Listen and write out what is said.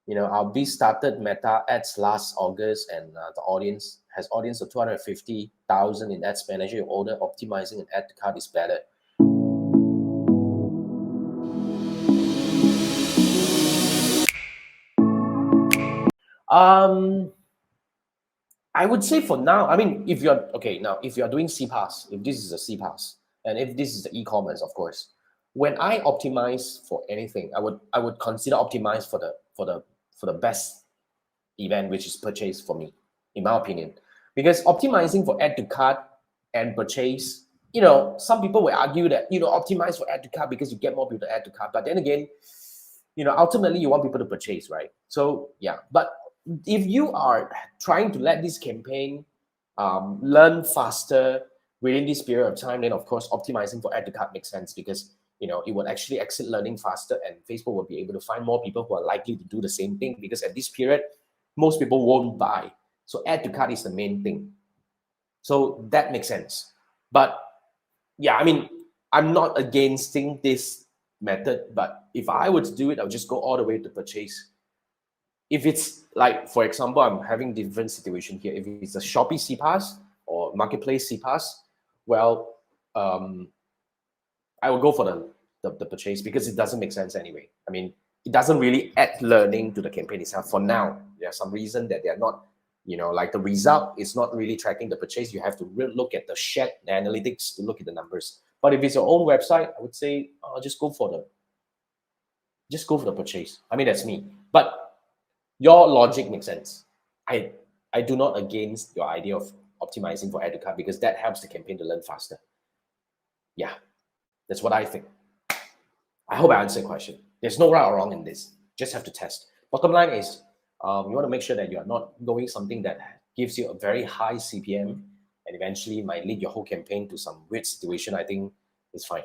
We started Meta ads last August, and the audience has audience of 250,000 in ad spend. Actually, older optimizing an ad to cart is better. I would say for now, I mean, if you're okay now, if you're doing CPAS, if this is a CPAS, and if this is the e-commerce, of course, when I optimize for anything, I would consider optimize for the best event, which is purchase for me, in my opinion. Because optimizing for add to cart and purchase, some people will argue that, optimize for add to cart because you get more people to add to cart. But then again, ultimately you want people to purchase, right? So yeah, but if you are trying to let this campaign learn faster within this period of time, then of course optimizing for add to cart makes sense, because it will actually exit learning faster, and Facebook will be able to find more people who are likely to do the same thing, because at this period most people won't buy. So add to cart is the main thing. So that makes sense. But yeah, I mean, I'm not against this method, but if I were to do it, I'll just go all the way to purchase. If it's like, for example, I'm having different situation here. If it's a Shopee CPAS or Marketplace CPAS, well, I will go for the purchase, because it doesn't make sense anyway. I mean, it doesn't really add learning to the campaign itself. For now, there's some reason that they're not, like the result is not really tracking the purchase. You have to look at the shared analytics to look at the numbers. But if it's your own website, I would say just go for the purchase. I mean, that's me. But your logic makes sense. I do not against your idea of optimizing for add to cart, because that helps the campaign to learn faster. Yeah, that's what I think. I hope I answered the question. There's no right or wrong in this. Just have to test. Bottom line is, you want to make sure that you are not going something that gives you a very high CPM and eventually might lead your whole campaign to some weird situation. I think it's fine.